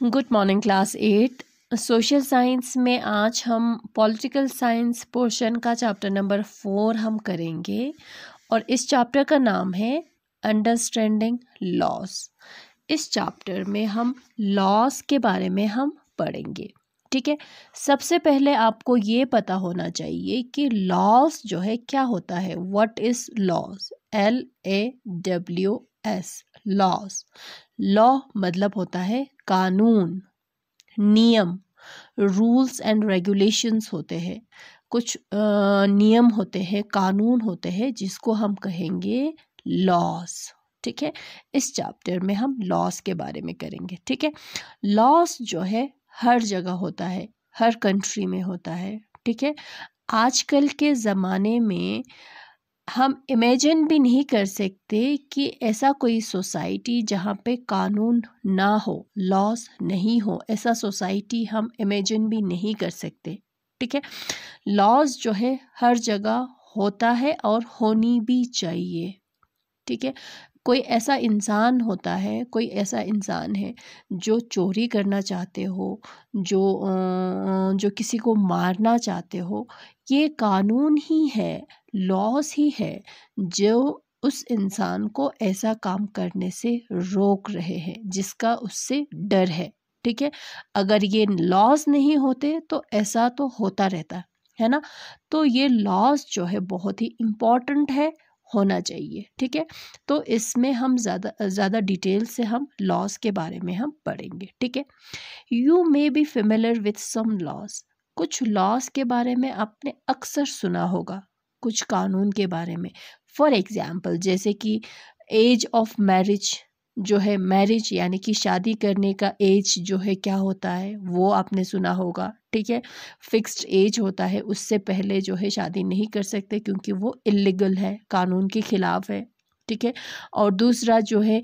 Good morning class 8 social science में आज हम पॉलिटिकल साइंस पोर्शन का चैप्टर नंबर 4 हम करेंगे और इस चैप्टर का नाम है अंडरस्टैंडिंग लॉस। इस चैप्टर में हम लॉस के बारे में हम पढ़ेंगे। ठीक है, सबसे पहले आपको ये पता होना चाहिए कि लॉस जो है क्या होता है। What is loss? LAWS loss. Law मतलब होता है कानून, नियम, रूल्स एंड रेगुलेशंस होते हैं। कुछ नियम होते हैं, कानून होते हैं जिसको हम कहेंगे लॉस। ठीक है, इस चैप्टर में हम लॉस के बारे में करेंगे। ठीक है, लॉस जो है हर जगह होता है, हर कंट्री में होता है। ठीक है, आजकल के ज़माने में हम इमेजिन भी नहीं कर सकते कि ऐसा कोई सोसाइटी जहाँ पे कानून ना हो, लॉस नहीं हो, ऐसा सोसाइटी हम इमेजिन भी नहीं कर सकते। ठीक है, लॉस जो है हर जगह होता है और होनी भी चाहिए। ठीक है, कोई ऐसा इंसान होता है, कोई ऐसा इंसान है जो चोरी करना चाहते हो, जो किसी को मारना चाहते हो, ये कानून ही है, लॉस ही है जो उस इंसान को ऐसा काम करने से रोक रहे हैं, जिसका उससे डर है। ठीक है, अगर ये लॉस नहीं होते तो ऐसा तो होता रहता है ना। तो ये लॉस जो है बहुत ही इम्पॉर्टेंट है, होना चाहिए। ठीक है, तो इसमें हम ज़्यादा डिटेल से हम लॉस के बारे में हम पढ़ेंगे। ठीक है, you may be familiar with some laws. कुछ लॉस के बारे में आपने अक्सर सुना होगा, कुछ कानून के बारे में। फॉर एग्जाम्पल, जैसे कि एज ऑफ मैरिज जो है, मैरिज यानी कि शादी करने का एज जो है क्या होता है वो आपने सुना होगा। ठीक है, फिक्स्ड एज होता है, उससे पहले जो है शादी नहीं कर सकते क्योंकि वो इलीगल है, कानून के खिलाफ है। ठीक है, और दूसरा जो है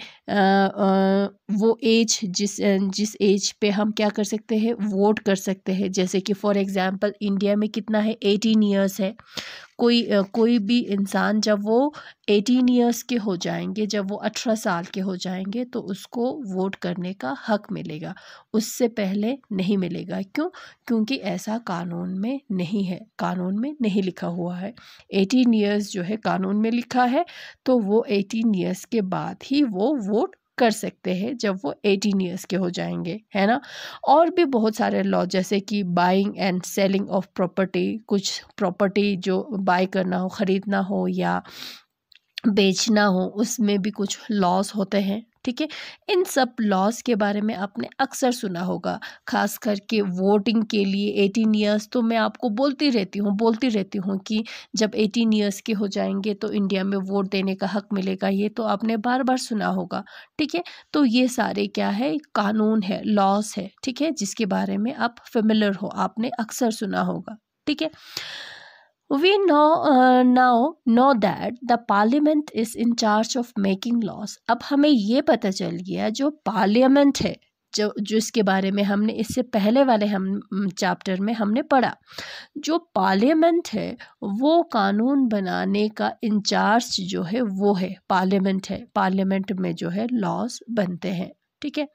वो एज जिस एज पे हम क्या कर सकते हैं, वोट कर सकते हैं। जैसे कि फॉर एग्जांपल इंडिया में कितना है, 18 ईयर्स है। कोई भी इंसान जब वो 18 ईयर्स के हो जाएंगे, जब वो 18 साल के हो जाएंगे तो उसको वोट करने का हक मिलेगा, उससे पहले नहीं मिलेगा। क्यों? क्योंकि ऐसा कानून में नहीं है, कानून में नहीं लिखा हुआ है। 18 ईयर्स जो है कानून में लिखा है, तो वो 18 ईयर्स के बाद ही वो वोट कर सकते हैं जब वो 18 ईयर्स के हो जाएंगे, है ना। और भी बहुत सारे लॉ, जैसे कि buying and selling of property, कुछ प्रॉपर्टी जो बाय करना हो, ख़रीदना हो या बेचना हो, उसमें भी कुछ लॉस होते हैं। ठीक है, इन सब लॉस के बारे में आपने अक्सर सुना होगा, खास करके वोटिंग के लिए 18 ईयर्स। तो मैं आपको बोलती रहती हूँ कि जब 18 ईयर्स के हो जाएंगे तो इंडिया में वोट देने का हक मिलेगा, ये तो आपने बार बार सुना होगा। ठीक है, तो ये सारे क्या है, कानून है, लॉस है। ठीक है, जिसके बारे में आप फेमिलियर हो, आपने अक्सर सुना होगा। ठीक है, We now know that the parliament is in charge of making laws. अब हमें ये पता चल गया जो पार्लियामेंट है, जो इसके बारे में हमने इससे पहले वाले हम चैप्टर में हमने पढ़ा। जो पार्लियामेंट है वो कानून बनाने का इंचार्ज जो है वो है पार्लियामेंट है। पार्लियामेंट में जो है लॉज बनते हैं। ठीक है,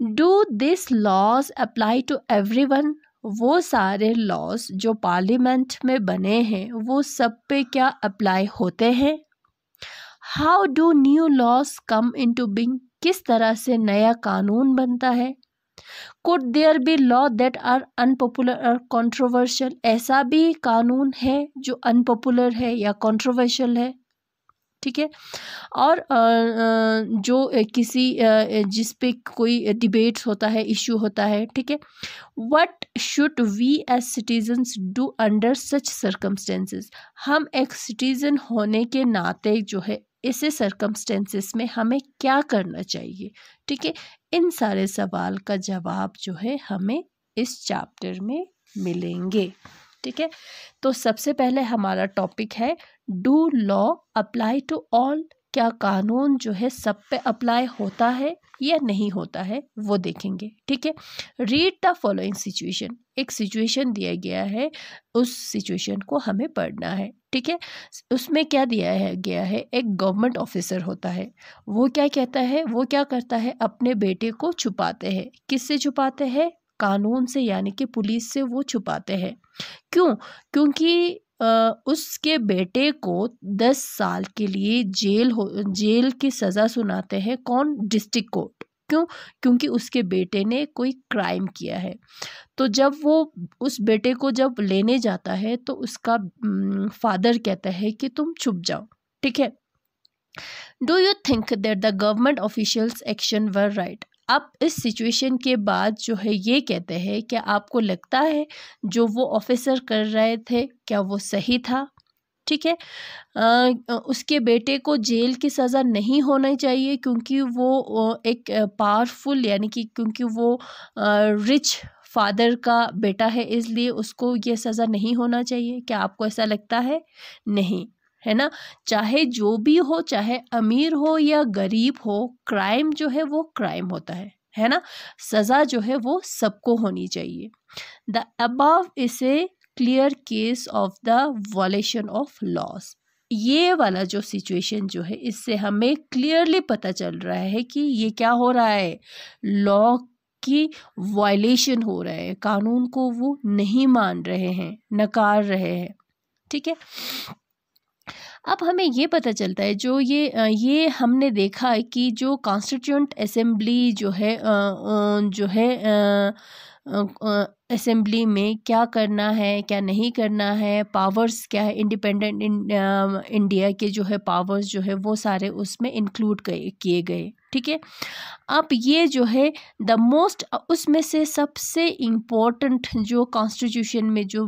do this laws apply to everyone? वो सारे लॉज जो पार्लियामेंट में बने हैं वो सब पे क्या अप्लाई होते हैं? How do new laws come into being? किस तरह से नया कानून बनता है? Could there be law that are unpopular और कंट्रोवर्शियल? ऐसा भी कानून है जो अनपॉपुलर है या कंट्रोवर्शियल है? ठीक है, और जो किसी जिस पे कोई डिबेट्स होता है, इश्यू होता है। ठीक है, what should we as citizens do under such circumstances? हम एक सिटीजन होने के नाते जो है ऐसे सर्कमस्टेंसेस में हमें क्या करना चाहिए? ठीक है, इन सारे सवाल का जवाब जो है हमें इस चैप्टर में मिलेंगे। ठीक है, तो सबसे पहले हमारा टॉपिक है, do law apply to all? क्या कानून जो है सब पे अप्लाई होता है या नहीं होता है वो देखेंगे। ठीक है, रीड द फॉलोइंग सिचुएशन, एक सिचुएशन दिया गया है, उस सिचुएशन को हमें पढ़ना है। ठीक है, उसमें क्या गया है, एक गवर्नमेंट ऑफिसर होता है, वो क्या कहता है, वो क्या करता है, अपने बेटे को छुपाते हैं। किससे छुपाते हैं? कानून से, यानी कि पुलिस से वो छुपाते हैं। क्यों? क्योंकि उसके बेटे को 10 साल के लिए जेल की सज़ा सुनाते हैं। कौन? District court. क्यों? क्योंकि उसके बेटे ने कोई क्राइम किया है। तो जब वो उस बेटे को जब लेने जाता है तो उसका फादर कहता है कि तुम छुप जाओ। ठीक है, do you think that the government officials action were right? अब इस सिचुएशन के बाद जो है ये कहते हैं, क्या आपको लगता है जो वो ऑफिसर कर रहे थे क्या वो सही था? ठीक है, उसके बेटे को जेल की सज़ा नहीं होनी चाहिए क्योंकि वो एक पावरफुल, यानी कि क्योंकि वो रिच फादर का बेटा है, इसलिए उसको ये सज़ा नहीं होना चाहिए। क्या आपको ऐसा लगता है? नहीं, है ना। चाहे जो भी हो, चाहे अमीर हो या गरीब हो, क्राइम जो है वो क्राइम होता है ना। सज़ा जो है वो सबको होनी चाहिए। The above is a clear case of the violation of loss. ये वाला जो सिचुएशन जो है, इससे हमें क्लियरली पता चल रहा है कि ये क्या हो रहा है, लॉ की वायलेशन हो रहा है, कानून को वो नहीं मान रहे हैं, नकार रहे हैं। ठीक है, अब हमें ये पता चलता है, जो ये हमने देखा है कि जो कॉन्स्टिट्यूएंट असेंबली जो है असेंबली में क्या करना है, क्या नहीं करना है, पावर्स क्या है, इंडिपेंडेंट इंडिया के जो है पावर्स जो है वो सारे उसमें इंक्लूड किए गए। ठीक है, अब ये जो है द मोस्ट, उसमें से सबसे इम्पोर्टेंट जो कॉन्स्टिट्यूशन में जो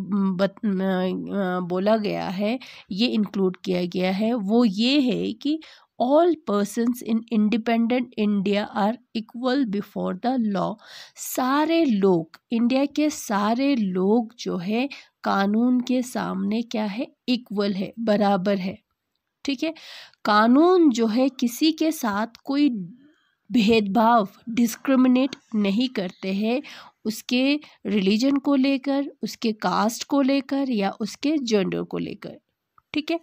बोला गया है, ये इंक्लूड किया गया है, वो ये है कि all persons in independent India are equal before the law. सारे लोग, इंडिया के सारे लोग जो है कानून के सामने क्या है, इक्वल है, बराबर है। ठीक है, कानून जो है किसी के साथ कोई भेदभाव, डिस्क्रिमिनेट नहीं करते हैं, उसके रिलीजन को लेकर, उसके कास्ट को लेकर या उसके जेंडर को लेकर। ठीक है,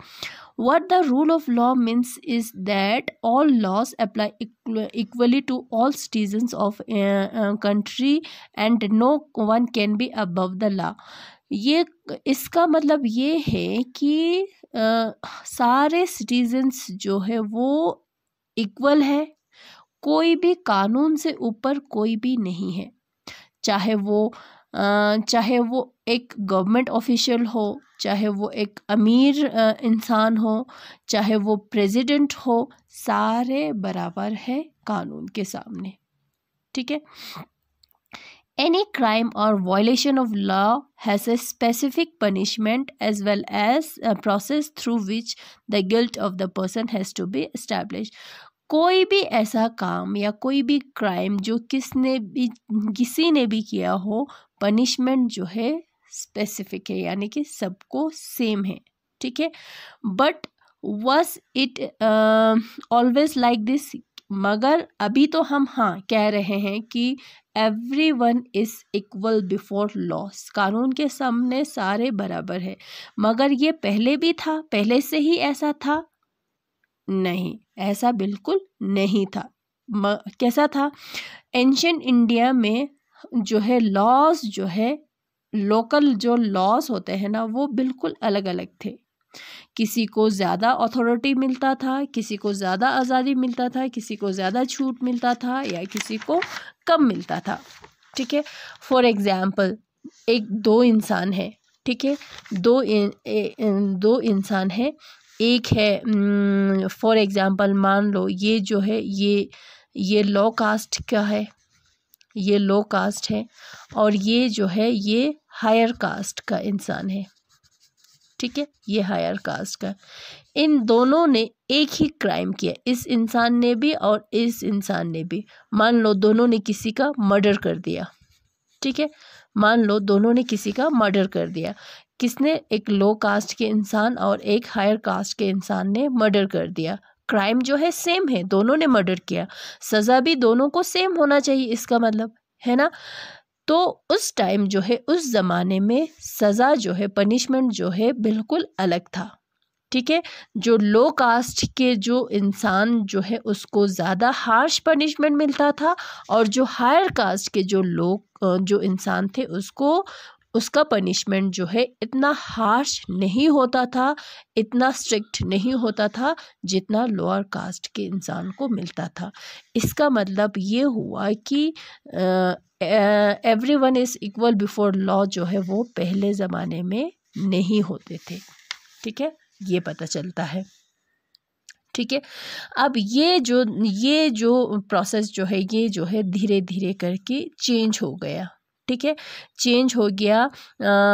what the rule of law means is that all laws apply equally to all citizens of country and no one can be above the law। ये इसका मतलब ये है कि सारे सिटीजन्स जो है वो इक्वल है, कोई भी कानून से ऊपर कोई भी नहीं है। चाहे वो एक गवर्नमेंट ऑफिशियल हो, चाहे वो एक अमीर इंसान हो, चाहे वो प्रेसिडेंट हो, सारे बराबर है कानून के सामने। ठीक है, एनी क्राइम और violation of law has a specific punishment as well as process through which the guilt of the person has to be establish. कोई भी ऐसा काम या कोई भी क्राइम जो किसी ने भी किया हो, पनिशमेंट जो है स्पेसिफिक है, यानी कि सबको सेम है। ठीक है, but was it always like this? मगर अभी तो हम कह रहे हैं कि everyone is equal before loss, कानून के सामने सारे बराबर है। मगर ये पहले भी था, पहले से ही ऐसा था? नहीं, ऐसा बिल्कुल नहीं था। कैसा था? एंशिएंट इंडिया में जो है लॉज जो है, लोकल जो लॉज होते हैं ना, वो बिल्कुल अलग अलग थे। किसी को ज़्यादा अथॉरिटी मिलता था, किसी को ज़्यादा आज़ादी मिलता था, किसी को ज़्यादा छूट मिलता था या किसी को कम मिलता था। ठीक है, फॉर एग्ज़ाम्पल दो इंसान है। ठीक है, दो इंसान है, एक है फॉर एग्ज़ाम्पल मान लो ये जो है ये लो कास्ट का है, ये लो कास्ट है, और ये जो है ये हायर कास्ट का इंसान है। ठीक है, ये हायर कास्ट का, इन दोनों ने एक ही क्राइम किया, इस इंसान ने भी और इस इंसान ने भी। मान लो दोनों ने किसी का मर्डर कर दिया। ठीक है, मान लो दोनों ने किसी का मर्डर कर दिया। किसने? एक लो कास्ट के इंसान और एक हायर कास्ट के इंसान ने मर्डर कर दिया। क्राइम जो है सेम है, दोनों ने मर्डर किया, सज़ा भी दोनों को सेम होना चाहिए, इसका मतलब है ना। तो उस टाइम जो है, उस ज़माने में सज़ा जो है, पनिशमेंट जो है बिल्कुल अलग था। ठीक है, जो लो कास्ट के जो इंसान जो है उसको ज़्यादा हार्श पनिशमेंट मिलता था, और जो हायर कास्ट के जो लोग जो इंसान थे उसको उसका पनिशमेंट जो है इतना हार्श नहीं होता था, इतना स्ट्रिक्ट नहीं होता था जितना लोअर कास्ट के इंसान को मिलता था। इसका मतलब ये हुआ कि everyone is equal before law जो है वो पहले ज़माने में नहीं होते थे। ठीक है, ये पता चलता है। ठीक है, अब ये जो प्रोसेस जो है, ये जो है धीरे धीरे करके चेंज हो गया। ठीक है, चेंज हो गया,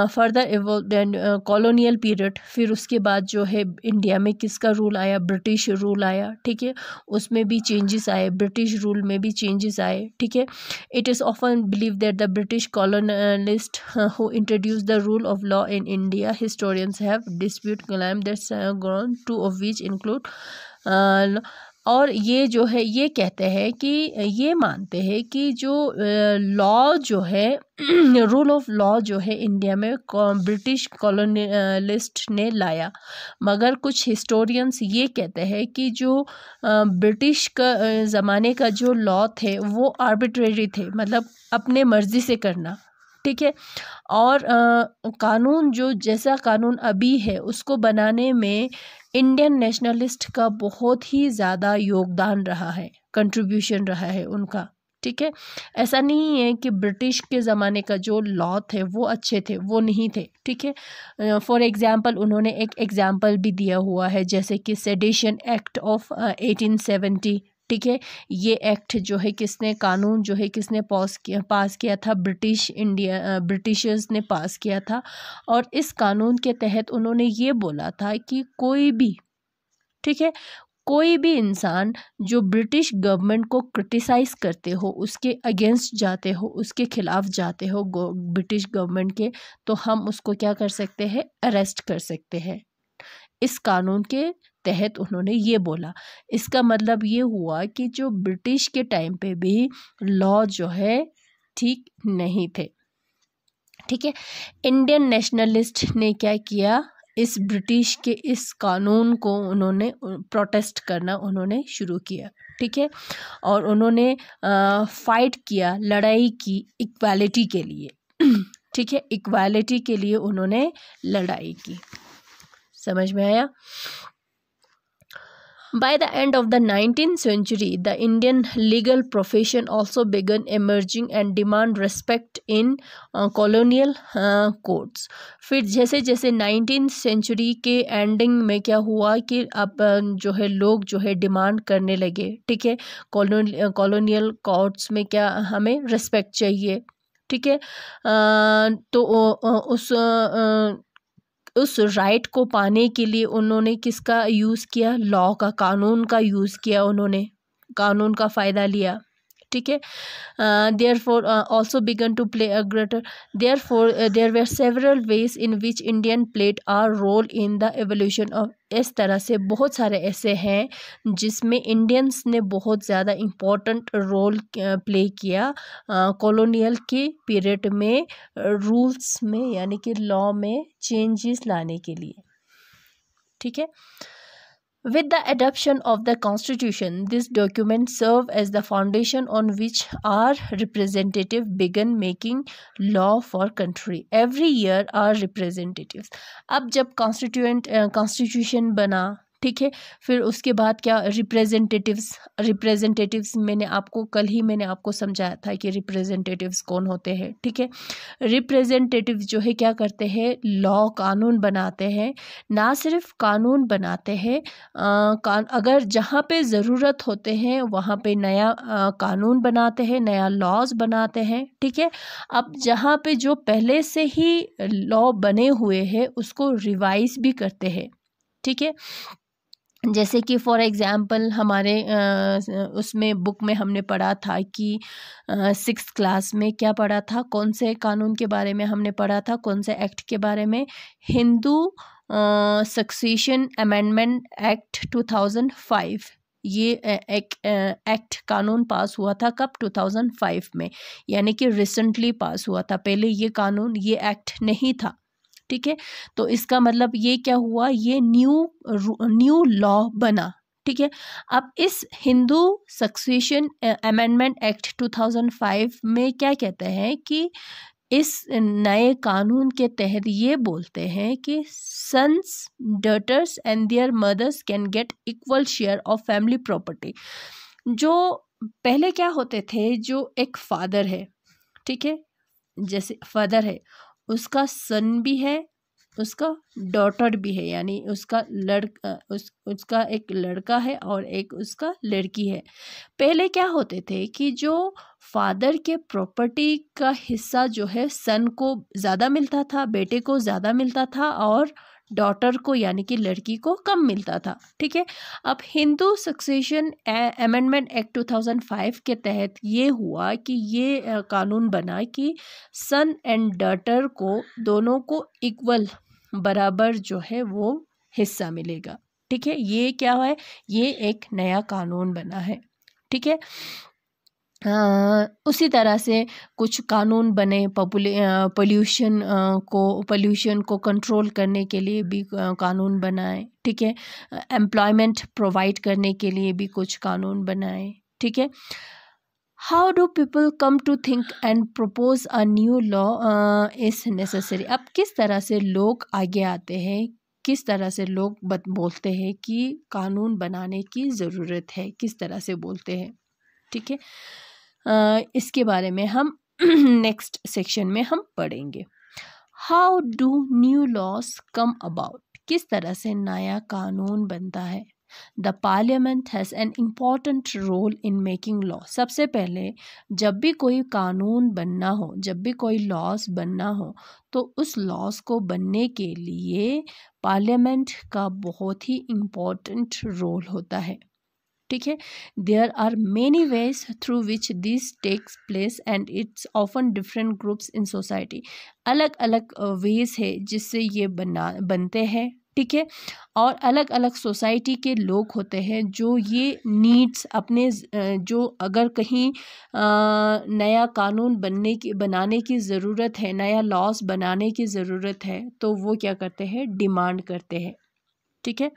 further evolve and colonial period. फिर उसके बाद जो है इंडिया में किसका रूल आया, ब्रिटिश रूल आया। ठीक है, उसमें भी चेंजेस आए, ब्रिटिश रूल में भी चेंजेस आए। ठीक है, it is often believe that the British colonist who introduce the rule of law in India, historians have dispute claim that ground two of which include और ये जो है ये कहते हैं कि ये मानते हैं कि जो लॉ जो है रूल ऑफ लॉ जो है इंडिया में ब्रिटिश कॉलोनियलिस्ट ने लाया, मगर कुछ हिस्टोरियंस ये कहते हैं कि जो ब्रिटिश का ज़माने का जो लॉ थे वो आर्बिट्रेरी थे, मतलब अपने मर्ज़ी से करना। ठीक है, और कानून जो जैसा कानून अभी है उसको बनाने में इंडियन नेशनलिस्ट का बहुत ही ज़्यादा योगदान रहा है, कंट्रीब्यूशन रहा है उनका। ठीक है, ऐसा नहीं है कि ब्रिटिश के ज़माने का जो लॉ थे वो अच्छे थे, वो नहीं थे। ठीक है, फॉर एग्ज़ाम्पल उन्होंने एक एग्ज़ाम्पल भी दिया हुआ है, जैसे कि सेडेशन एक्ट ऑफ 1870। ठीक है, ये एक्ट जो है किसने, कानून जो है किसने पास किया था, ब्रिटिशर्स ने पास किया था। और इस कानून के तहत उन्होंने ये बोला था कि कोई भी, ठीक है, कोई भी इंसान जो ब्रिटिश गवर्नमेंट को क्रिटिसाइज़ करते हो, उसके अगेंस्ट जाते हो, उसके खिलाफ जाते हो ब्रिटिश गवर्नमेंट के, तो हम उसको क्या कर सकते हैं, अरेस्ट कर सकते हैं। इस कानून के तहत उन्होंने ये बोला। इसका मतलब ये हुआ कि जो ब्रिटिश के टाइम पे भी लॉ जो है ठीक नहीं थे। ठीक है, इंडियन नेशनलिस्ट ने क्या किया, इस ब्रिटिश के इस कानून को उन्होंने प्रोटेस्ट करना उन्होंने शुरू किया। ठीक है, और उन्होंने फाइट किया, लड़ाई की इक्वालिटी के लिए। ठीक है, इक्वालिटी के लिए उन्होंने लड़ाई की। समझ में आया? By the end of the 19th century, the Indian legal profession also began emerging and demand respect in colonial courts. फिर जैसे जैसे 19th सेंचुरी के एंडिंग में क्या हुआ कि अब जो है लोग जो है डिमांड करने लगे। ठीक है, कॉलोनियल कोर्ट्स में क्या हमें रिस्पेक्ट चाहिए। ठीक है, तो उस राइट को पाने के लिए उन्होंने किसका यूज़ किया, लॉ का, कानून का यूज़ किया, उन्होंने कानून का फ़ायदा लिया। ठीक है, therefore also began to play a greater, therefore there were several ways in which Indian played a role in the evolution of, इस तरह से बहुत सारे ऐसे हैं जिसमें इंडियंस ने बहुत ज़्यादा इम्पोर्टेंट रोल प्ले किया कॉलोनियल के पीरियड में, रूल्स में यानी कि लॉ में चेंजेस लाने के लिए। ठीक है, with the adoption of the constitution, this document served as the foundation on which our representative began making law for country. Every year our representatives, अब जब constitution बना, ठीक है, फिर उसके बाद क्या, रिप्रेजेंटेटिव्स मैंने आपको समझाया था कि रिप्रेजेंटेटिव्स कौन होते हैं। ठीक है, रिप्रेजेंटेटिव्स जो है क्या करते हैं, लॉ, कानून बनाते हैं। ना सिर्फ कानून बनाते हैं, अगर जहाँ पे ज़रूरत होते हैं वहाँ पे नया कानून बनाते हैं, नया लॉज बनाते हैं। ठीक है, अब जहाँ पे जो पहले से ही लॉ बने हुए हैं उसको रिवाइज भी करते हैं। ठीक है, जैसे कि फॉर एग्ज़ाम्पल हमारे उसमें बुक में हमने पढ़ा था कि 6th क्लास में क्या पढ़ा था, कौन से कानून के बारे में हमने पढ़ा था, कौन से एक्ट के बारे में, हिंदू सक्सेशन अमेंडमेंट एक्ट 2005, ये एक एक्ट कानून पास हुआ था कब? 2005 में, यानी कि रिसेंटली पास हुआ था। पहले ये कानून, ये एक्ट नहीं था, ठीक है। तो इसका मतलब ये क्या हुआ, ये न्यू लॉ बना, ठीक है। अब इस हिंदू सक्सेशन अमेंडमेंट एक्ट 2005 में क्या कहते हैं कि इस नए कानून के तहत ये बोलते हैं कि sons, daughters and their mothers can get equal share of family property. जो पहले क्या होते थे, जो एक फादर है, ठीक है, जैसे फादर है, उसका सन भी है, उसका डॉटर भी है, यानी उसका उसका एक लड़का है और एक उसका लड़की है। पहले क्या होते थे कि जो फादर के प्रॉपर्टी का हिस्सा जो है सन को ज़्यादा मिलता था, बेटे को ज़्यादा मिलता था, और डॉटर को यानी कि लड़की को कम मिलता था, ठीक है। अब हिंदू सक्सेशन अमेंडमेंट एक्ट 2005 के तहत ये हुआ कि ये कानून बना कि सन एंड डॉटर को दोनों को इक्वल, बराबर जो है वो हिस्सा मिलेगा, ठीक है। ये क्या है, ये एक नया कानून बना है, ठीक है। उसी तरह से कुछ कानून बने पोल्यूशन को कंट्रोल करने के लिए भी कानून बनाए, ठीक है। एम्प्लॉयमेंट प्रोवाइड करने के लिए भी कुछ कानून बनाए, ठीक है। How do people come to think and propose a new law is necessary. अब किस तरह से लोग आगे आते हैं, किस तरह से लोग बोलते हैं कि कानून बनाने की ज़रूरत है, किस तरह से बोलते हैं, ठीक है। इसके बारे में हम नेक्स्ट सेक्शन में हम पढ़ेंगे। How do new laws come about, किस तरह से नया कानून बनता है। The parliament has an important role in making law. सबसे पहले जब भी कोई कानून बनना हो, जब भी कोई लॉज बनना हो, तो उस लॉज को बनने के लिए पार्लियामेंट का बहुत ही इम्पॉर्टेंट रोल होता है, ठीक है। There are many ways through which this takes place and it's often different groups in society. अलग अलग वेज है जिससे ये बनते हैं, ठीक है। और अलग अलग सोसाइटी के लोग होते हैं जो ये नीड्स अपने जो अगर कहीं नया कानून बनाने की ज़रूरत है, नया लॉज बनाने की ज़रूरत है, तो वो क्या करते हैं, डिमांड करते हैं, ठीक है।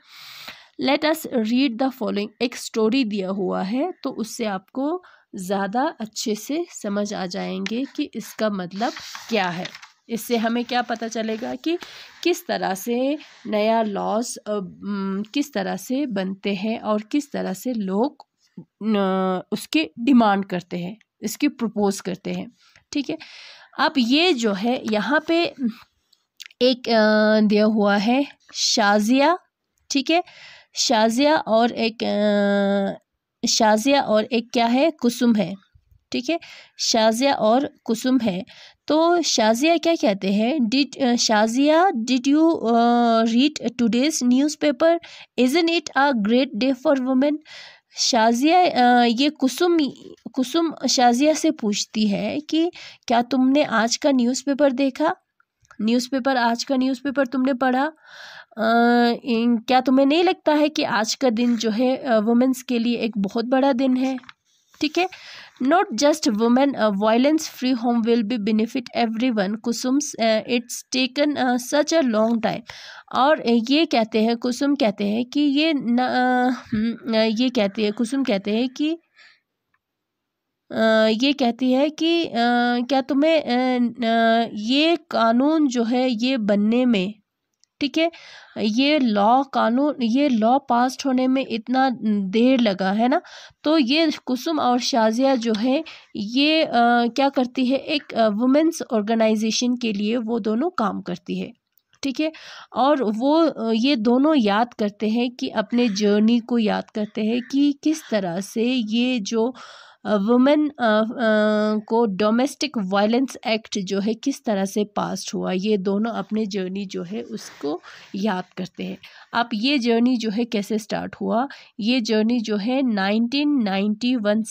Let us read the following. एक स्टोरी दिया हुआ है, तो उससे आपको ज़्यादा अच्छे से समझ आ जाएंगे कि इसका मतलब क्या है। इससे हमें क्या पता चलेगा कि किस तरह से नया लॉज किस तरह से बनते हैं और किस तरह से लोग उसके डिमांड करते हैं, इसकी प्रपोज करते हैं, ठीक है। अब ये जो है यहाँ पे एक दिया हुआ है शाजिया, ठीक है। शाजिया और एक क्या है, कुसुम है, ठीक है। शाजिया और कुसुम है। तो शाजिया क्या कहते हैं, Shazia did you read today's newspaper, isn't it a great day for women. Shazia ये कुसुम शाजिया से पूछती है कि क्या तुमने आज का न्यूज़पेपर देखा, आज का न्यूज़पेपर तुमने पढ़ा। क्या तुम्हें नहीं लगता है कि आज का दिन जो है वुमेन्स के लिए एक बहुत बड़ा दिन है, ठीक है। Not just women, violence free home will be benefit everyone. कुसुम्स it's taken such a long time. और ये कहते हैं, कुसुम कहते हैं कि कुसुम कहते हैं कि ये कहती है कि क्या तुम्हें ये कानून जो है ये बनने में, ठीक है, ये लॉ पास होने में इतना देर लगा है ना। तो ये कुसुम और शाजिया जो है ये क्या करती है, एक वुमेन्स ऑर्गेनाइजेशन के लिए वो दोनों काम करती है, ठीक है। और वो ये दोनों याद करते हैं कि अपने जर्नी को याद करते हैं कि किस तरह से ये जो वुमेन को डोमेस्टिक वायलेंस एक्ट जो है किस तरह से पास हुआ। ये दोनों अपने जर्नी जो है उसको याद करते हैं। अब ये जर्नी जो है कैसे स्टार्ट हुआ, ये जर्नी जो है 1990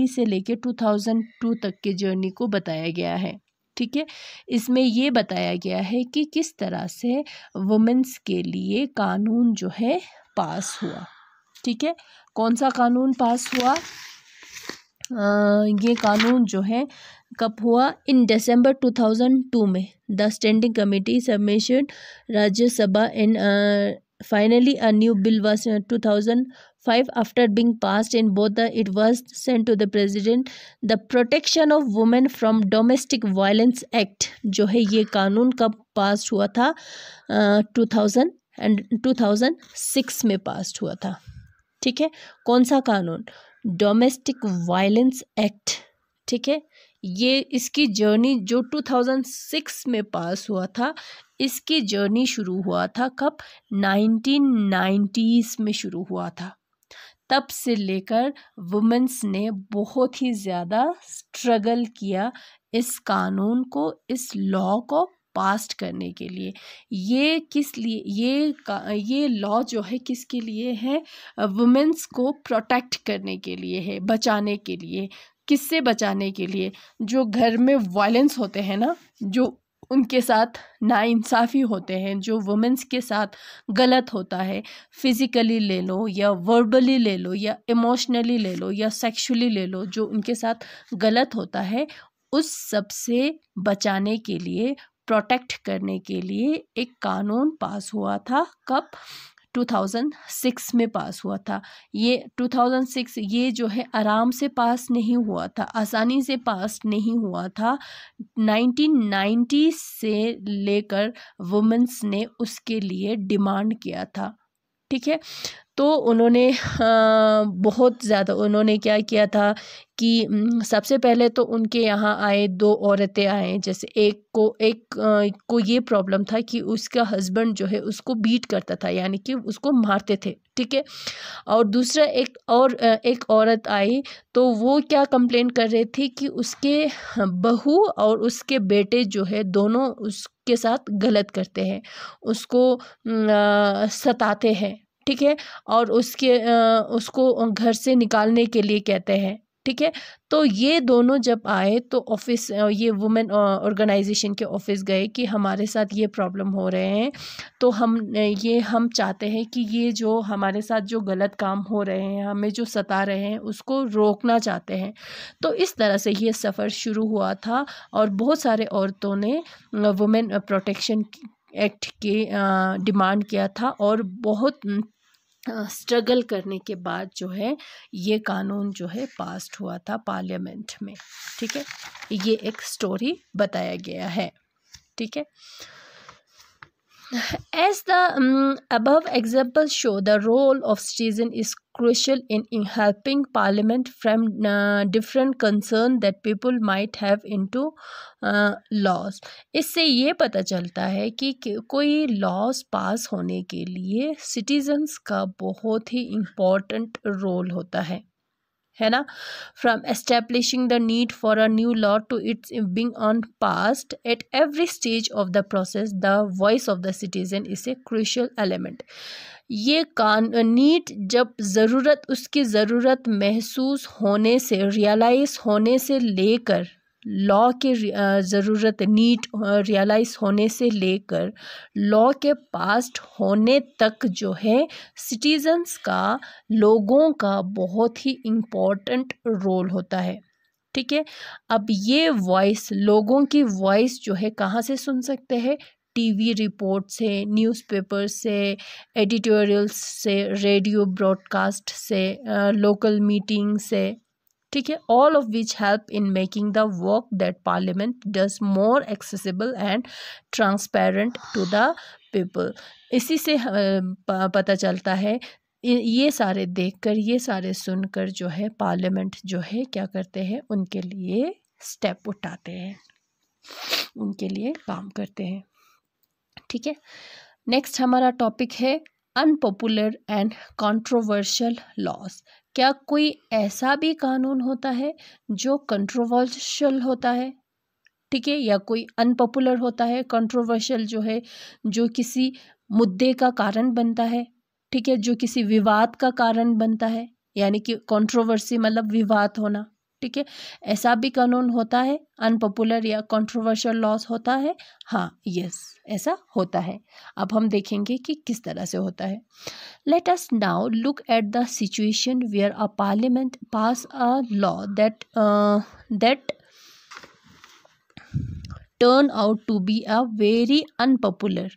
से लेके 2002 तक के जर्नी को बताया गया है, ठीक है। इसमें ये बताया गया है कि किस तरह से वुमेन्स के लिए कानून जो है पास हुआ। ठीक है, कौन सा कानून पास हुआ? ये कानून जो है कब हुआ? इन दिसंबर 2002 में the standing committee submission Rajya Sabha in finally a new bill was 2005 after being passed in both the it was sent to the president. The protection of women from domestic violence act जो है ये कानून कब पास हुआ था? 2006 में पास हुआ था। ठीक है, कौन सा कानून? Domestic violence act. ठीक है, ये इसकी जर्नी जो 2006 में पास हुआ था, इसकी जर्नी शुरू हुआ था कब? 1990s में शुरू हुआ था। तब से लेकर वुमेन्स ने बहुत ही ज़्यादा स्ट्रगल किया इस कानून को, इस लॉ को पास्ट करने के लिए। ये किस लिए? ये लॉ जो है किसके लिए है? वुमेन्स को प्रोटेक्ट करने के लिए है, बचाने के लिए। किससे बचाने के लिए? जो घर में वायलेंस होते हैं ना, जो उनके साथ नाइंसाफ़ी होते हैं, जो वुमेन्स के साथ गलत होता है, फिज़िकली ले लो या वर्बली ले लो या इमोशनली ले लो या सेक्सुअली ले लो, जो उनके साथ गलत होता है, उस सब से बचाने के लिए, प्रोटेक्ट करने के लिए एक कानून पास हुआ था। कब? 2006 में पास हुआ था। ये 2006 ये जो है आराम से पास नहीं हुआ था, आसानी से पास नहीं हुआ था। 1990 से लेकर वुमेन्स ने उसके लिए डिमांड किया था। ठीक है, तो उन्होंने बहुत ज़्यादा उन्होंने क्या किया था कि सबसे पहले तो उनके यहाँ आए, 2 औरतें आए। जैसे एक को ये प्रॉब्लम था कि उसका हस्बैंड जो है उसको बीट करता था, यानी कि उसको मारते थे। ठीक है, और दूसरा एक औरत आई, तो वो क्या कंप्लेन कर रहे थे कि उसके बहू और उसके बेटे जो है दोनों उसके साथ गलत करते हैं, उसको सताते हैं। ठीक है, और उसको घर से निकालने के लिए कहते हैं। ठीक है, तो ये दोनों जब आए तो ऑफिस, ये वुमेन ऑर्गेनाइजेशन के ऑफिस गए कि हमारे साथ ये प्रॉब्लम हो रहे हैं, तो हम चाहते हैं कि ये जो हमारे साथ जो गलत काम हो रहे हैं, हमें जो सता रहे हैं, उसको रोकना चाहते हैं। तो इस तरह से ये सफ़र शुरू हुआ था और बहुत सारे औरतों ने वुमेन प्रोटेक्शन एक्ट के डिमांड किया था और बहुत स्ट्रगल करने के बाद जो है ये कानून जो है पास्ड हुआ था पार्लियामेंट में। ठीक है, ये एक स्टोरी बताया गया है। ठीक है, as the above examples show, the role of citizen is crucial in helping parliament frame different concern that people might have into laws. इससे ये पता चलता है कि कोई लॉज पास होने के लिए सिटीजन्स का बहुत ही इम्पोर्टेंट रोल होता है ना। From establishing the need for a new law to its being on past at every stage of the process, the voice of the citizen is a crucial element. ये need जब उसकी ज़रूरत महसूस होने से, रियलाइज़ होने से लेकर, लॉ के ज़रूरत नीड रियलाइज़ होने से लेकर लॉ के पास्ट होने तक जो है सिटीजन्स का, लोगों का बहुत ही इम्पोर्टेंट रोल होता है। ठीक है, अब ये वॉइस, लोगों की वॉइस जो है कहाँ से सुन सकते हैं? टीवी रिपोर्ट से, न्यूज़पेपर से, एडिटोरियल्स से, रेडियो ब्रॉडकास्ट से, लोकल मीटिंग से। ठीक है, all of which help in making the work that parliament does more accessible and transparent to the people. इसी से पता चलता है, ये सारे देखकर, ये सारे सुनकर जो है पार्लियामेंट जो है क्या करते हैं, उनके लिए स्टेप उठाते हैं, उनके लिए काम करते हैं। ठीक है, नेक्स्ट हमारा टॉपिक है अनपॉपुलर एंड कंट्रोवर्शियल लॉज। क्या कोई ऐसा भी कानून होता है जो कंट्रोवर्शियल होता है? ठीक है, या कोई अनपॉपुलर होता है, कंट्रोवर्शियल जो है जो किसी मुद्दे का कारण बनता है। ठीक है, जो किसी विवाद का कारण बनता है, यानी कि कंट्रोवर्सी मतलब विवाद होना। ठीक है, ऐसा भी कानून होता है, अनपॉपुलर या कंट्रोवर्शियल लॉस होता है, हाँ यस ऐसा होता है। अब हम देखेंगे कि किस तरह से होता है। Let us now look at the situation where a parliament pass a law that turn out to be a very unpopular.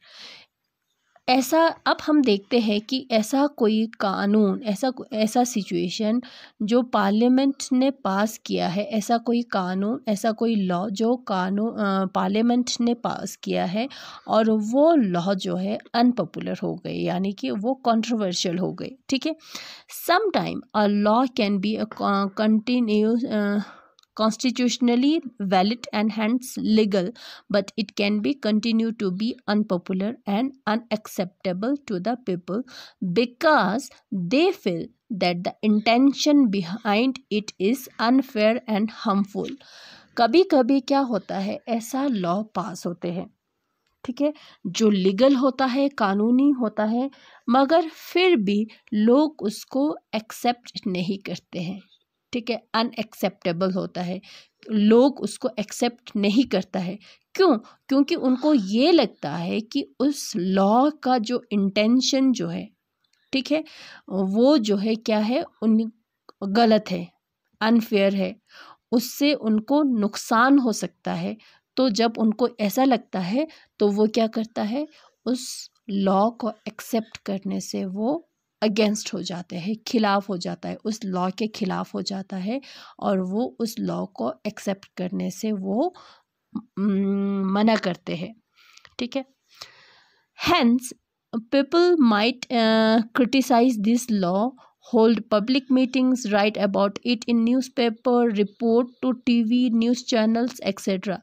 ऐसा अब हम देखते हैं कि ऐसा कोई कानून, ऐसा सिचुएशन जो पार्लियामेंट ने पास किया है, ऐसा कोई कानून, ऐसा कोई लॉ जो पार्लियामेंट ने पास किया है और वो लॉ जो है अनपॉपुलर हो गए, यानी कि वो कंट्रोवर्शियल हो गए। ठीक है, some time a law can be a continuous constitutionally valid and hence legal, but it can be continued to be unpopular and unacceptable to the people because they feel that the intention behind it is unfair and harmful. कभी कभी क्या होता है, ऐसा law पास होते हैं, ठीक है, जो लीगल होता है, कानूनी होता है, मगर फिर भी लोग उसको एक्सेप्ट नहीं करते हैं। ठीक है, अनएक्सेप्टेबल होता है, लोग उसको एक्सेप्ट नहीं करता है। क्यों? क्योंकि उनको ये लगता है कि उस लॉ का जो इंटेंशन जो है, ठीक है, वो जो है क्या है, उन गलत है, अनफेयर है, उससे उनको नुकसान हो सकता है। तो जब उनको ऐसा लगता है तो वो क्या करता है, उस लॉ को एक्सेप्ट करने से वो अगेंस्ट हो जाते हैं, खिलाफ हो जाता है, उस लॉ के खिलाफ हो जाता है और वो उस लॉ को एक्सेप्ट करने से वो मना करते हैं। ठीक है, hence people might criticise this law, hold public meetings, write about it in newspaper, report to TV news channels etcetera.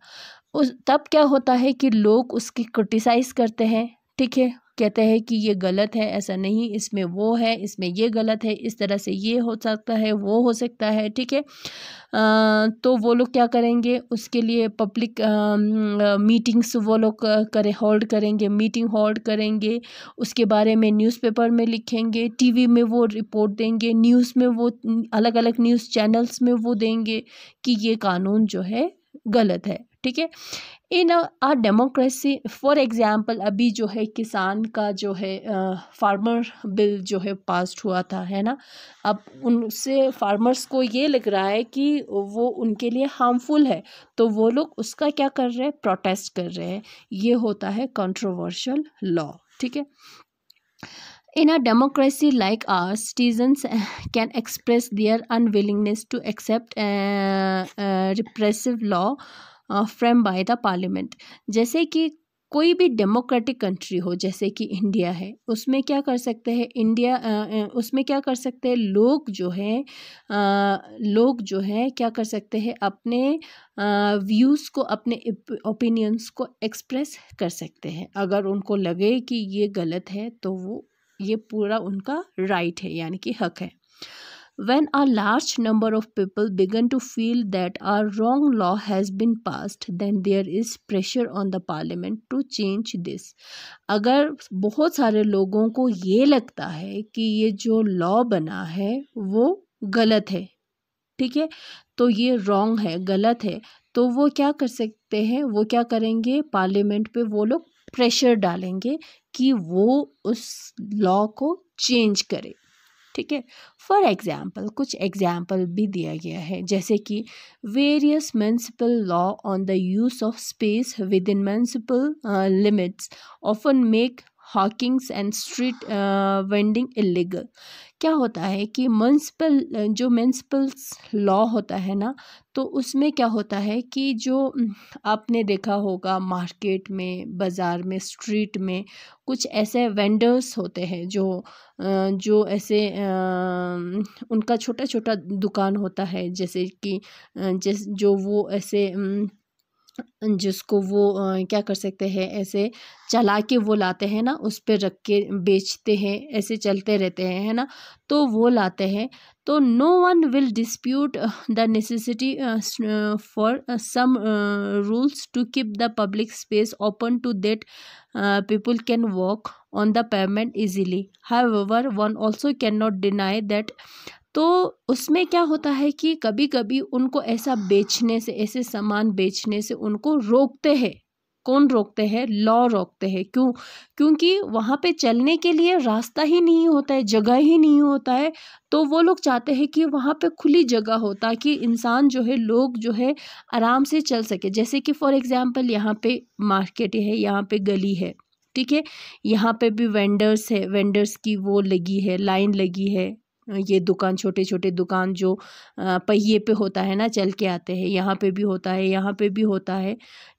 उस तब क्या होता है कि लोग उसकी क्रिटिसाइज़ करते हैं, ठीक है, कहते हैं कि ये गलत है, ऐसा नहीं, इसमें वो है, इसमें ये गलत है, इस तरह से ये हो सकता है, वो हो सकता है। ठीक है, तो वो लोग क्या करेंगे, उसके लिए पब्लिक मीटिंग्स वो लोग होल्ड करेंगे, मीटिंग होल्ड करेंगे, उसके बारे में न्यूज़पेपर में लिखेंगे, टीवी में वो रिपोर्ट देंगे, न्यूज़ में वो अलग अलग न्यूज़ चैनल्स में वो देंगे कि ये कानून जो है गलत है। ठीक है, इन अ डेमोक्रेसी, फॉर एग्जांपल अभी जो है किसान का जो है फार्मर बिल जो है पास्ड हुआ था, है ना, अब उनसे फार्मर्स को ये लग रहा है कि वो उनके लिए हार्मफुल है, तो वो लोग उसका क्या कर रहे हैं, प्रोटेस्ट कर रहे हैं। ये होता है कंट्रोवर्शियल लॉ। ठीक है, in a democracy like ours, citizens can express their unwillingness to accept repressive law framed by the parliament. जैसे कि कोई भी डेमोक्रेटिक कंट्री हो, जैसे कि इंडिया है, उसमें क्या कर सकते हैं, उसमें क्या कर सकते हैं लोग जो हैं क्या कर सकते हैं, अपने व्यूज़ को, अपने ओपिनियंस को एक्सप्रेस कर सकते हैं। अगर उनको लगे कि ये गलत है तो वो ये पूरा उनका राइट है, यानी कि हक है। When a large number of people begin to feel that a wrong law has been passed, then there is pressure on the parliament to change this. अगर बहुत सारे लोगों को ये लगता है कि ये जो लॉ बना है वो गलत है, ठीक है, तो ये रॉन्ग है, गलत है, तो वो क्या कर सकते हैं, वो क्या करेंगे, पार्लियामेंट पे वो लोग प्रेशर डालेंगे कि वो उस लॉ को चेंज करे। ठीक है, फॉर एग्जाम्पल कुछ एग्जाम्पल भी दिया गया है, जैसे कि various municipal law on the use of space within municipal limits often make hawkings and street vending illegal. क्या होता है कि म्यूनिसिपल लॉ होता है ना, तो उसमें क्या होता है कि जो आपने देखा होगा मार्केट में, बाज़ार में, स्ट्रीट में कुछ ऐसे वेंडर्स होते हैं जो ऐसे उनका छोटा छोटा दुकान होता है, जैसे कि जो वो ऐसे जिसको वो क्या कर सकते हैं, ऐसे चला के वो लाते हैं ना, उस पे रख के बेचते हैं, ऐसे चलते रहते हैं, है ना, तो वो लाते हैं। तो no one will dispute the necessity for some rules to keep the public space open to that people can walk on the pavement easily. However, one also cannot deny that तो उसमें क्या होता है कि कभी कभी उनको ऐसा बेचने से, ऐसे सामान बेचने से उनको रोकते हैं। कौन रोकते हैं? लॉ रोकते हैं। क्यों? क्योंकि वहाँ पे चलने के लिए रास्ता ही नहीं होता है, जगह ही नहीं होता है। तो वो लोग चाहते हैं कि वहाँ पे खुली जगह हो, ताकि इंसान जो है, लोग जो है आराम से चल सके। जैसे कि फॉर एग्जांपल यहाँ पे मार्केट है, यहाँ पे गली है, ठीक है, यहाँ पे भी वेंडर्स है, वेंडर्स की वो लगी है, लाइन लगी है। ये दुकान, छोटे छोटे दुकान जो पहिए पे होता है ना, चल के आते हैं, यहाँ पे भी होता है, यहाँ पे भी होता है,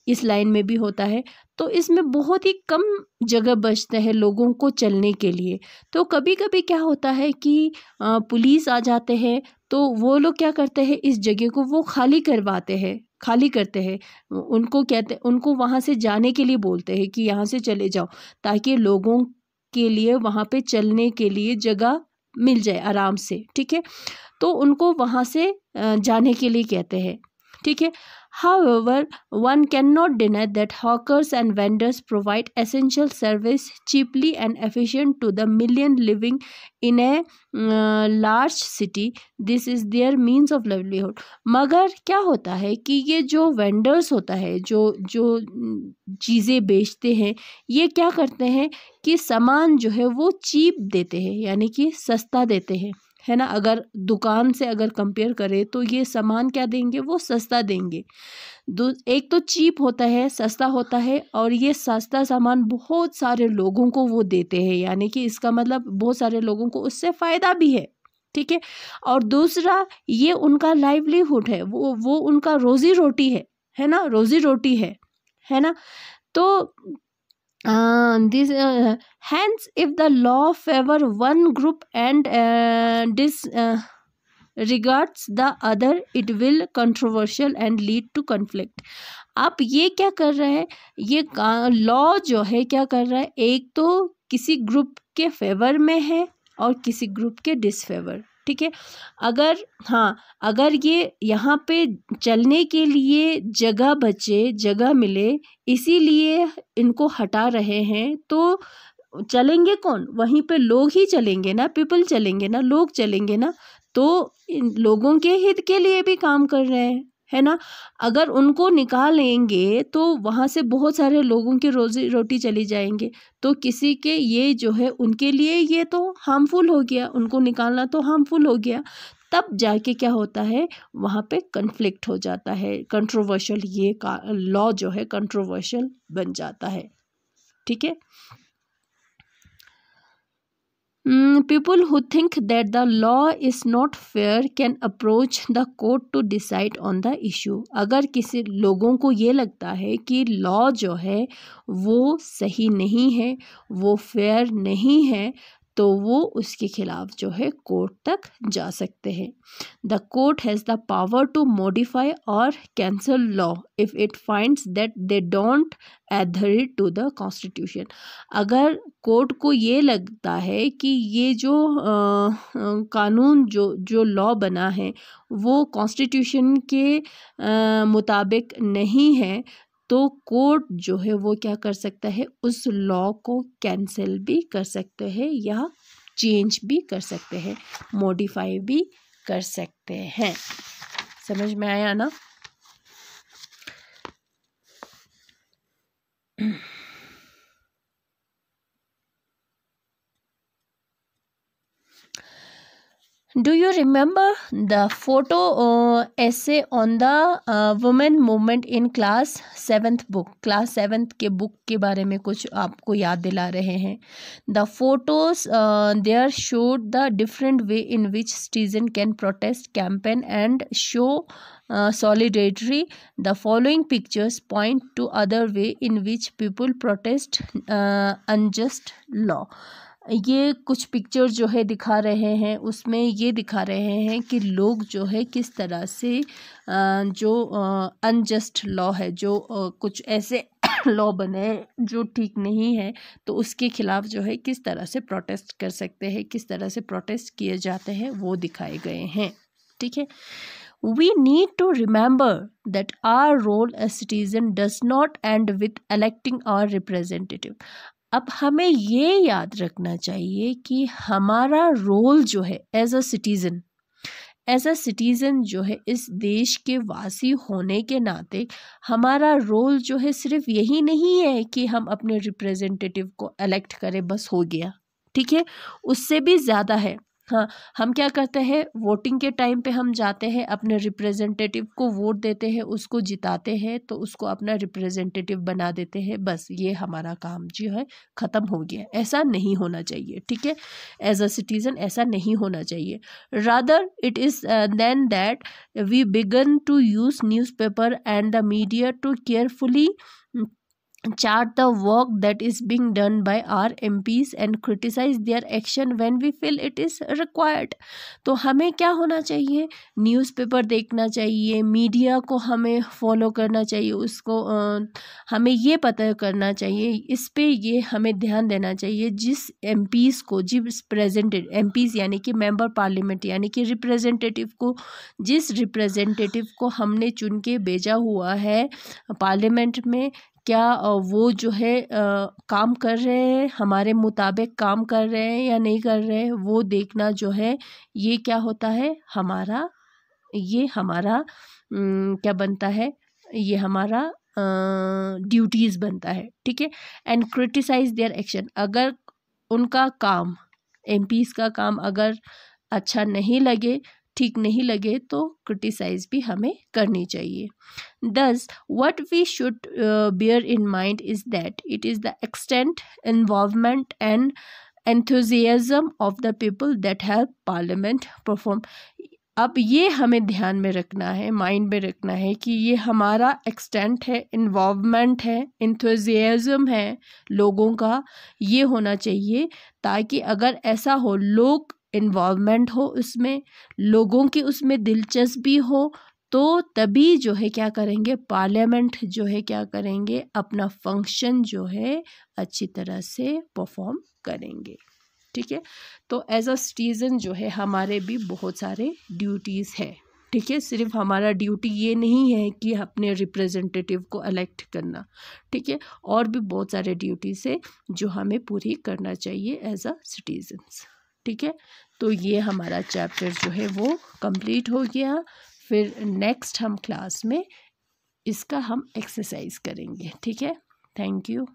इस लाइन में भी होता है। तो इसमें बहुत ही कम जगह बचते हैं लोगों को चलने के लिए। तो कभी कभी क्या होता है कि पुलिस आ जाते हैं, तो वो लोग क्या करते हैं, इस जगह को वो खाली करवाते हैं, खाली करते हैं। उनको कहते, उनको वहाँ से जाने के लिए बोलते हैं कि यहाँ से चले जाओ, ताकि लोगों के लिए वहाँ पे चलने के लिए जगह मिल जाए आराम से, ठीक है। तो उनको वहाँ से जाने के लिए कहते हैं, ठीक है। However, one cannot deny that hawkers and vendors provide essential service cheaply and efficient to the million living in a large city. This is their means of livelihood. मगर क्या होता है कि ये जो वेंडर्स होता है, जो जो चीज़ें बेचते हैं, ये क्या करते हैं कि सामान जो है वो चीप देते हैं, यानी कि सस्ता देते हैं, है ना। अगर दुकान से अगर कंपेयर करें तो ये सामान क्या देंगे, वो सस्ता देंगे। एक तो चीप होता है, सस्ता होता है, और ये सस्ता सामान बहुत सारे लोगों को वो देते हैं, यानी कि इसका मतलब बहुत सारे लोगों को उससे फ़ायदा भी है, ठीक है। और दूसरा, ये उनका लाइवलीहुड है, वो उनका रोज़ी रोटी है ना, रोज़ी रोटी है ना। तो this hence if the law favor one group and regards the other, it will controversial and lead to conflict. आप ये क्या कर रहे हैं, ये लॉ जो है क्या कर रहा है, एक तो किसी ग्रुप के फेवर में है और किसी ग्रुप के डिसफेवर, ठीक है। अगर ये यहाँ पे चलने के लिए जगह बचे, जगह मिले, इसीलिए इनको हटा रहे हैं, तो चलेंगे कौन? वहीं पे लोग ही चलेंगे ना, पीपल चलेंगे ना, लोग चलेंगे ना। तो इन लोगों के हित के लिए भी काम कर रहे हैं, है ना। अगर उनको निकालेंगे तो वहाँ से बहुत सारे लोगों की रोजी रोटी चली जाएंगे, तो किसी के ये जो है उनके लिए ये तो हार्मफुल हो गया, उनको निकालना तो हार्मफुल हो गया। तब जाके क्या होता है, वहाँ पे कन्फ्लिक्ट हो जाता है, कंट्रोवर्शियल, ये लॉ जो है कंट्रोवर्शियल बन जाता है, ठीक है। People who think that the law is not fair can approach the court to decide on the issue. अगर किसी लोगों को ये लगता है कि लॉ जो है वो सही नहीं है, वो फेयर नहीं है, तो वो उसके खिलाफ जो है कोर्ट तक जा सकते हैं। The court has the power to modify और cancel law if it finds that they don't adhere to the constitution. अगर कोर्ट को ये लगता है कि ये जो कानून, जो लॉ बना है वो कॉन्स्टिट्यूशन के मुताबिक नहीं है, तो कोर्ट जो है वो क्या कर सकता है, उस लॉ को कैंसिल भी कर सकते हैं या चेंज भी कर सकते हैं, मॉडिफाई भी कर सकते हैं। समझ में आया ना? Do you remember the photo essay on the women movement in class 7th book? Class 7th के बुक के बारे में कुछ आपको याद दिला रहे हैं। The photos there showed the different way in which citizen can protest, campaign and show solidarity. The following pictures point to other way in which people protest unjust law. ये कुछ पिक्चर जो है दिखा रहे हैं, उसमें ये दिखा रहे हैं कि लोग जो है किस तरह से जो अनजस्ट लॉ है, जो कुछ ऐसे लॉ बने जो ठीक नहीं है, तो उसके खिलाफ जो है किस तरह से प्रोटेस्ट कर सकते हैं, किस तरह से प्रोटेस्ट किए जाते हैं, वो दिखाए गए हैं, ठीक है। We need to remember that our role as citizen does not end with electing our representative. अब हमें ये याद रखना चाहिए कि हमारा रोल जो है as a citizen, as a citizen जो है इस देश के वासी होने के नाते हमारा रोल जो है सिर्फ यही नहीं है कि हम अपने रिप्रेजेंटेटिव को इलेक्ट करें, बस हो गया, ठीक है, उससे भी ज़्यादा है। हाँ, हम क्या करते हैं, वोटिंग के टाइम पे हम जाते हैं, अपने रिप्रेजेंटेटिव को वोट देते हैं, उसको जिताते हैं, तो उसको अपना रिप्रेजेंटेटिव बना देते हैं, बस ये हमारा काम जो है ख़त्म हो गया। ऐसा नहीं होना चाहिए, ठीक है, एज अ सिटीज़न ऐसा नहीं होना चाहिए। Rather it is then that we began to use newspaper and the media to carefully chart the work that is being done by our MPs and criticize their action when we feel it is required। तो हमें क्या होना चाहिए, newspaper देखना चाहिए, media को हमें follow करना चाहिए, उसको हमें ये पता करना चाहिए, इस पे ये हमें ध्यान देना चाहिए जिस MPs को, जिस प्रेजेंटेड MPs यानी कि मेंबर पार्लियामेंट यानी कि रिप्रेजेंटेटिव को, जिस रिप्रेजेंटेटिव को हमने चुन के भेजा हुआ है पार्लियामेंट में, क्या वो जो है काम कर रहे हैं, हमारे मुताबिक काम कर रहे हैं या नहीं कर रहे हैं, वो देखना जो है ये क्या होता है, हमारा ये हमारा क्या बनता है, ये हमारा ड्यूटीज़ बनता है, ठीक है। एंड क्रिटिसाइज देयर एक्शन, अगर उनका काम, MPs का काम अगर अच्छा नहीं लगे, ठीक नहीं लगे, तो क्रिटिसाइज भी हमें करनी चाहिए। Thus, what we should bear in mind is that it is the extent, involvement and enthusiasm of the people that help Parliament perform। अब ये हमें ध्यान में रखना है, माइंड में रखना है कि ये हमारा एक्सटेंट है, इन्वॉल्वमेंट है, इंथुजियाज़म है लोगों का, ये होना चाहिए, ताकि अगर ऐसा हो, लोग इन्वॉल्वमेंट हो उसमें, लोगों की उसमें दिलचस्पी हो, तो तभी जो है क्या करेंगे, पार्लियामेंट जो है क्या करेंगे, अपना फंक्शन जो है अच्छी तरह से परफॉर्म करेंगे, ठीक है। तो एज अ सिटीज़न जो है हमारे भी बहुत सारे ड्यूटीज़ है, ठीक है, सिर्फ हमारा ड्यूटी ये नहीं है कि अपने रिप्रेजेंटेटिव को इलेक्ट करना, ठीक है, और भी बहुत सारे ड्यूटीज़ है जो हमें पूरी करना चाहिए एज अ सिटीजन्स, ठीक है। तो ये हमारा चैप्टर जो है वो कंप्लीट हो गया। फिर नेक्स्ट हम क्लास में इसका हम एक्सरसाइज करेंगे, ठीक है। Thank you.